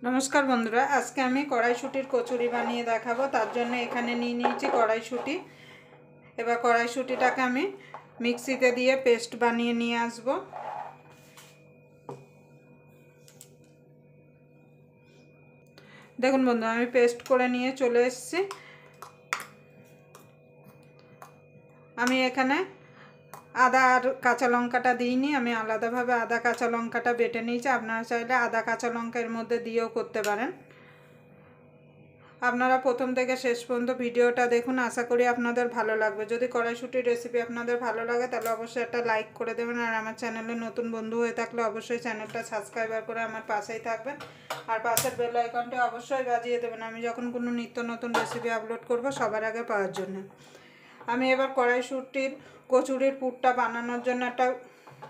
नमस्कार बंधुरा आज के आमी कड़ाईशुटिर कचुरी बानिए देखाबो। तार जन्य एखाने निये नियेछि कड़ाईशुटी। एबार कड़ाईशुटिटाके आमी मिक्सिते दिए पेस्ट बानिए निये आसबो। देखुन बंधुरा आमी पेस्ट करे निये चले एसेछि। आमी एखाने आदा और काँचा लंकाटा दिइनि, आमी आलादाभावे आदा काँचा लंकाटा बेटे निয়েছি। आपनारा चाइले आदा काँचा लंका एर मध्य दिएও करते पारेन। आपनारा प्रथम थेके शेष पर्यन्त भिडियोटा देखुन, आशा करी आपनादेर भालो लागबे। यदि कड़ाईशुटिर रेसिपि आपनादेर भालो लागे ताहले अवश्यई एकटा लाइक करे देबेन और आमार चैनेले नतुन बंधु हये थाकले अवश्यई चैनेलटा साबस्क्राइब करे आमार पाशेई थाकबेन और पाशेर बेल आइकनटी अवश्यई बाजिए देबेन आमी जखन कोनो नित्य नतुन रेसिपि आपलोड करब सबार आगे पाওয়ার জন্য। आमी एबार कड़ाईशुटिर कचुरिर पुरटा बानानोर जन्य एकटा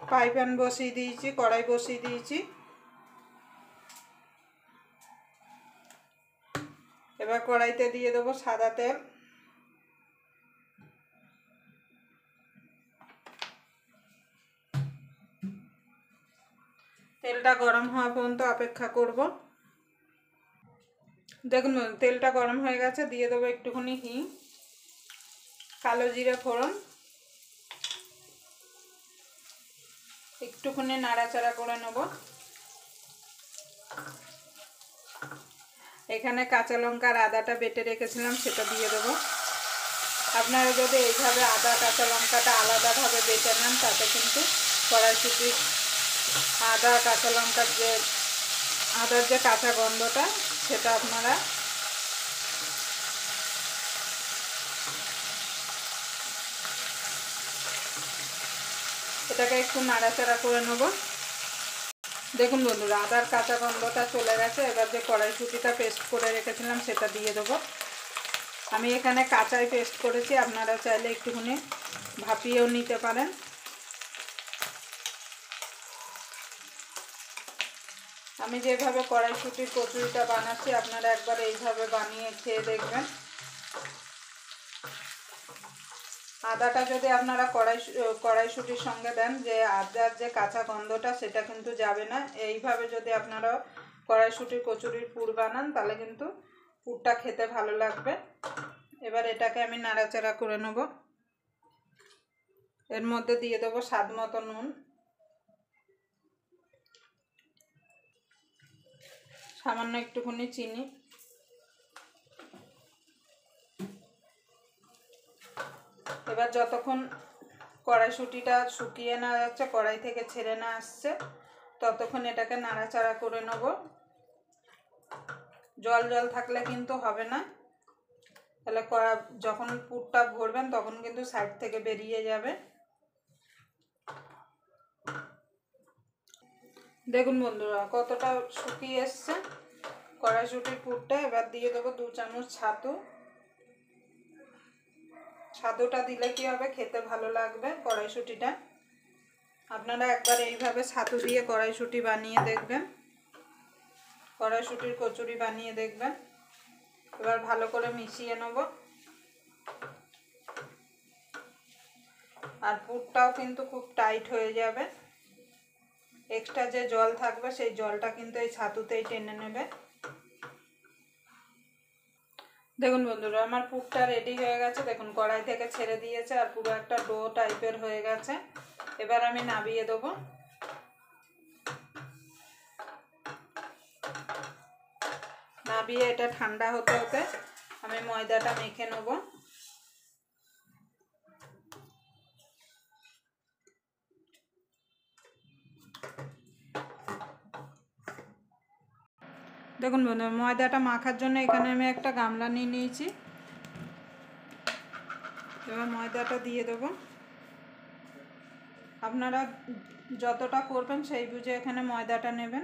फ्राई पैन बसिए दिएछि, कड़ाई बसिए दिएछि। एबार कड़ाईते दिए देबो सादा तेल। तेलटा गरम हওয়া पर्यन्त अपेक्षा करब। देखुन तेलटा गरम हয়ে গেছে, দিয়ে দেবো একটুখানি হিং, কালো জিরে ফোড়ন, একটুখানি নাড়াচাড়া করে নেব। এখানে কাঁচা লঙ্কা আর আদাটা বেটে রেখেছিলাম সেটা দিয়ে দেব। আপনারা যদি এইভাবে আদা কাঁচা লঙ্কাটা আলাদাভাবে বেটে নেন তাতে কিন্তু কড়াইশুঁটি আদা কাঁচা লঙ্কার যে আদার যে কাঁচা গন্ধটা সেটা আপনারা এটাকে একটু নাড়াচাড়া করে নেব। দেখুন বন্ধুরা আদার কাঁচা গন্ধটা চলে গেছে। এবার যে কড়াইশুঁটিটা পেস্ট করে রেখেছিলাম সেটা দিয়ে দেবো। আমি এখানে কাঁচাই পেস্ট করেছি, আপনারা চাইলে একটুখানি ভাপিয়েও নিতে পারেন। আমি যেভাবে কড়াইশুঁটির কচুরিটা বানাচ্ছি আপনারা একবার এইভাবে বানিয়ে খেয়ে দেখবেন। আদাটা যদি আপনারা কড়াইশুঁটির সঙ্গে দেন যে আদার যে কাঁচা গন্ধটা সেটা কিন্তু যাবে না। এইভাবে যদি আপনারা কড়াইশুঁটির কচুরির পুর বানান তাহলে কিন্তু পুরটা খেতে ভালো লাগবে। এবার এটাকে আমি নাড়াচাড়া করে নেব। এর মধ্যে দিয়ে দেবো স্বাদ মতো নুন, সামান্য একটুখানি চিনি, এবার যতক্ষণ কড়াইশুঁটিটা শুকিয়ে না যাচ্ছে, কড়াই থেকে ছেড়ে না আসছে, ততক্ষণ এটাকে নাড়াচাড়া করে নেব। জল জল থাকলে কিন্তু হবে না, তাহলে যখন পুরটা ভরবেন তখন কিন্তু সাইড থেকে বেরিয়ে যাবে। দেখুন বন্ধুরা কতটা শুকিয়ে এসছে কড়াইশুঁটির পুরটা। এবার দিয়ে দেবো 2 চামচ ছাতু। ছাতুটা দিলে কি হবে, খেতে ভালো লাগবে কড়াইশুঁটিটা। আপনারা একবার এইভাবে ছাতু দিয়ে কড়াইশুঁটি বানিয়ে দেখবেন, কড়াইশুঁটির কচুরি বানিয়ে দেখবেন। এবার ভালো করে মিশিয়ে নেব। আর পুরটাও কিন্তু খুব টাইট হয়ে যাবে। এক্সট্রা যে জল থাকবে সেই জলটা কিন্তু এই ছাতুতেই টেনে নেবে। দেখুন বন্ধুরা আমার পুরটা রেডি হয়ে গেছে। দেখুন কড়াই থেকে ছেড়ে দিয়েছে আর পুরো একটা ডো টাইপের হয়ে গেছে। এবার আমি নামিয়ে দেবো। নামিয়ে এটা ঠান্ডা হতে হতে আমি ময়দাটা মেখে নেব। দেখুন বন্ধুরা ময়দাটা মাখার জন্য এখানে আমি একটা গামলা নিয়ে নিয়েছি। এবার ময়দাটা দিয়ে দেব। আপনারা যতটা করবেন সেই বুঝে এখানে ময়দাটা নেবেন।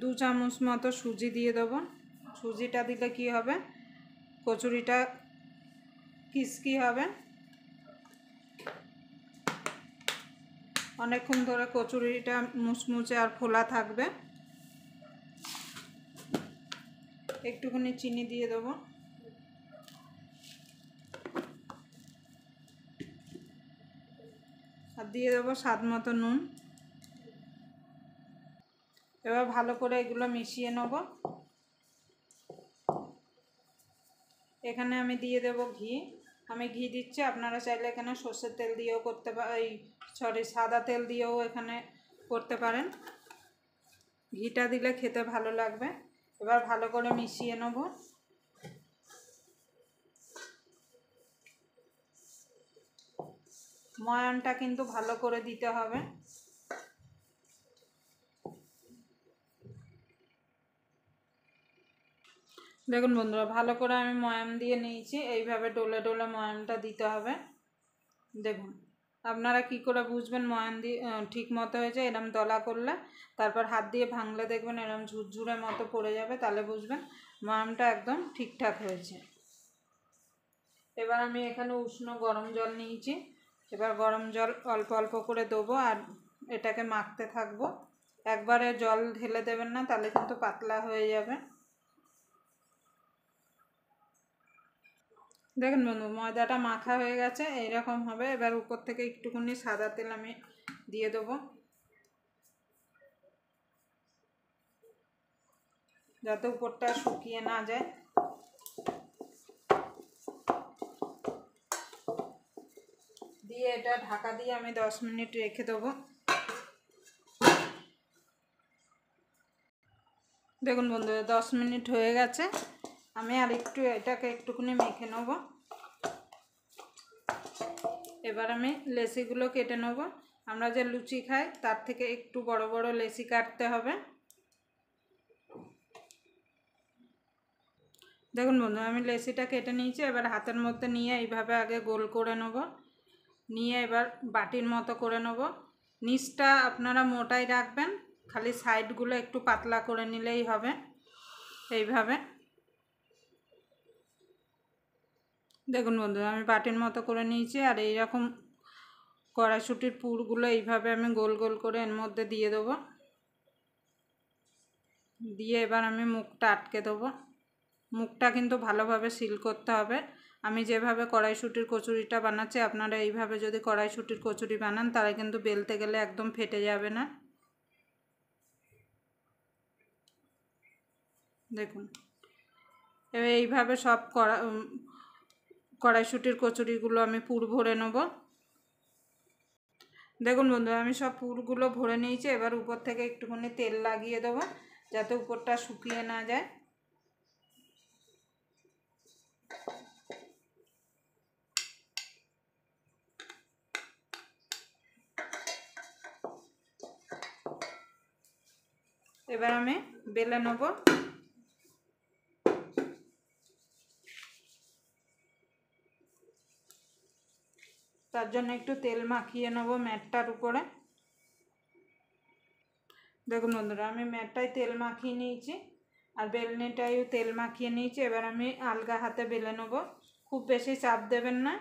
दो চামচ মতো সুজি দিয়ে দেবো। সুজিটা দিলে কি হবে, কচুরিটা ক্রিস্পি হবে। অনেকক্ষণ ধরে কচুরিটা মুচমুচে আর ফোলা থাকবে। একটুখানি চিনি দিয়ে দেবো, আর দিয়ে দেবো স্বাদ মতো নুন। এবার ভালো করে এগুলো মিশিয়ে নেব। এখানে আমি দিয়ে দেব ঘি। আমি ঘি দিচ্ছি, আপনারা চাইলে এখানে সর্ষের তেল দিয়েও করতে সাদা তেল দিয়েও এখানে করতে পারেন। ঘিটা দিলে খেতে ভালো লাগবে। এবার ভালো করে মিশিয়ে নেব। ময়ানটা কিন্তু ভালো করে দিতে হবে। দেখুন বন্ধুরা, ভালো করে আমি ময়াম দিয়ে নিয়েছি। এইভাবে ডলে ডলে ময়ামটা দিতে হবে। দেখুন আপনারা কি করে বুঝবেন ময়াম দিয়ে ঠিক মতো হয়েছে? এরম দলা করলে, তারপর হাত দিয়ে ভাঙলে দেখবেন এরম ঝুরঝুরে মতো পড়ে যাবে, তাহলে বুঝবেন ময়ামটা একদম ঠিকঠাক হয়েছে। এবার আমি এখানে উষ্ণ গরম জল নিয়েছি। এবার গরম জল অল্প অল্প করে দেবো আর এটাকে মাখতে থাকবো। একবারে জল ঢেলে দেবেন না, তাহলে কিন্তু পাতলা হয়ে যাবে। দেখুন বন্ধু, ময়দাটা মাখা হয়ে গেছে, এইরকম হবে। এবার উপর থেকে একটুখানি সাদা তেল আমি দিয়ে দেবো, যাতে উপরটা শুকিয়ে না যায়। দিয়ে এটা ঢাকা দিয়ে আমি 10 মিনিট রেখে দেবো। দেখুন বন্ধু, 10 মিনিট হয়ে গেছে। আমি আর একটু এটাকে একটুখানি মেখে নেব। এবার আমি লেচিগুলো কেটে নেব। আমরা যে লুচি খাই তার থেকে একটু বড় বড় লেচি কাটতে হবে। দেখুন বন্ধু, আমি লেচিটা কেটে নিয়েছি। এবার হাতের মধ্যে নিয়ে এইভাবে আগে গোল করে নেব। নিয়ে এবার বাটির মতো করে নেব। নিচটা আপনারা মোটাই রাখবেন, খালি সাইডগুলো একটু পাতলা করে নিলেই হবে। এইভাবে দেখুন বন্ধু, আমি বাটির মতো করে নিয়েছি। আর এইরকম কড়াইশুঁটির পুরগুলো এইভাবে আমি গোল গোল করে এর মধ্যে দিয়ে দেবো। দিয়ে এবার আমি মুখটা আটকে দেবো। মুখটা কিন্তু ভালোভাবে সিল করতে হবে। আমি যেভাবে কড়াইশুঁটির কচুরিটা বানাচ্ছি, আপনারা এইভাবে যদি কড়াইশুঁটির কচুরি বানান, তাহলে কিন্তু বেলতে গেলে একদম ফেটে যাবে না। দেখুন, এবার এইভাবে সব কড়াইশুঁটির কচুরিগুলো আমি পুর ভরে নেব। দেখুন বন্ধু, আমি সব পুরগুলো ভরে নিয়েছি। এবার উপর থেকে একটুখানি তেল লাগিয়ে দেবো, যাতে উপরটা শুকিয়ে না যায়। এবার আমি বেলে নেব। তার জন্য একটু তেল মাখিয়ে নেব ম্যাটটার উপরে। দেখুন বন্ধুরা, আমি ম্যাটটায় তেল মাখিয়ে নিয়েছি আর বেলনিটাইও তেল মাখিয়ে নিয়েছি। এবার আমি আলগা হাতে বেলে নেব। খুব বেশি চাপ দেবেন না।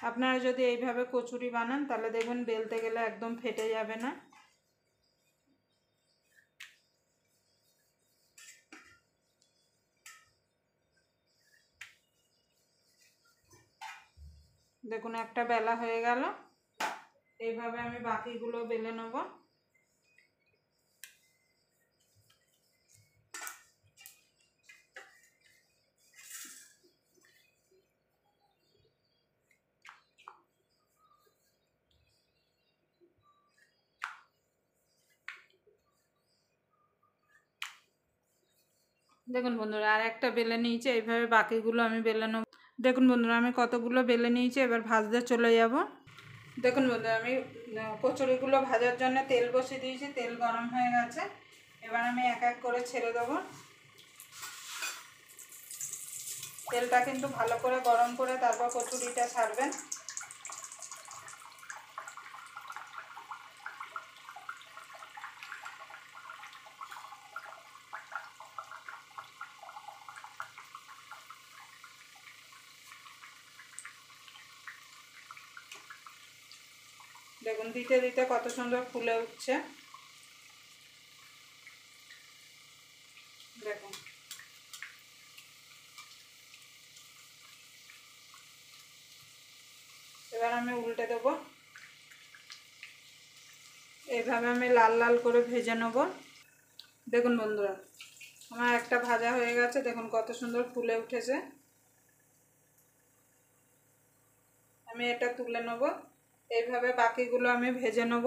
আপনারা যদি এইভাবে কচুরি বানান, তাহলে দেখবেন বেলতে গেলে একদম ফেটে যাবে না। দেখুন একটা বেলা হয়ে গেল। এইভাবে আমি বাকিগুলো বেলে নেব। দেখুন বন্ধুরা, আর একটা বেলে নিয়েছি। এইভাবে বাকিগুলো আমি বেলে নেব। দেখুন বন্ধুরা, আমি কতগুলো বেলে নিয়েছি। এবার ভাজতে চলে যাব। দেখুন বন্ধুরা, আমি কচুরিগুলো ভাজার জন্য তেল বসিয়ে দিয়েছি। তেল গরম হয়ে গেছে। এবার আমি এক এক করে ছেড়ে দেবো। তেলটা কিন্তু ভালো করে গরম করে তারপর কচুরিটা ছাড়বেন। দেখুন দিতে দিতে কত সুন্দর ফুলে উঠছে। দেখুন এবার আমি উল্টে দেবো। এইভাবে আমি লাল লাল করে ভেজে নেব। দেখুন বন্ধুরা আমার একটা ভাজা হয়ে গেছে, দেখুন কত সুন্দর ফুলে উঠেছে। আমি এটা তুলে নেব। এইভাবে বাকিগুলো আমি ভেজে নেব।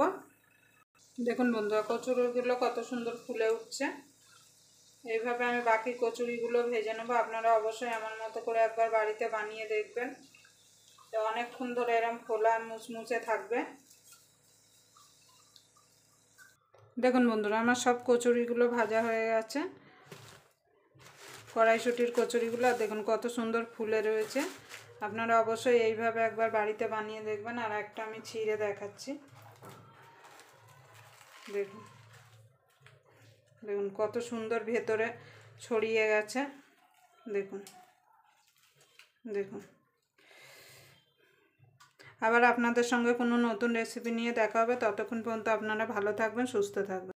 দেখুন বন্ধুরা কচুরিগুলো কত সুন্দর ফুলে উঠছে। এইভাবে আমি বাকি কচুরিগুলো ভেজে নেব। আপনারা অবশ্যই আমার মতো করে একবার বাড়িতে বানিয়ে দেখবেন, অনেকক্ষণ ধরে এরকম ফোলা মুচমুচে থাকবে। দেখুন বন্ধুরা আমার সব কচুরিগুলো ভাজা হয়ে গেছে, কড়াইশুঁটির কচুরিগুলো। আর দেখুন কত সুন্দর ফুলে রয়েছে। আপনারা অবশ্যই এইভাবে একবার বাড়িতে বানিয়ে দেখবেন। আর একটা আমি ছিঁড়ে দেখাচ্ছি। দেখুন দেখুন কত সুন্দর ভেতরে ছড়িয়ে গেছে। দেখুন দেখুন আবার আপনাদের সঙ্গে কোনো নতুন রেসিপি নিয়ে দেখা হবে। ততক্ষণ পর্যন্ত আপনারা ভালো থাকবেন, সুস্থ থাকবেন।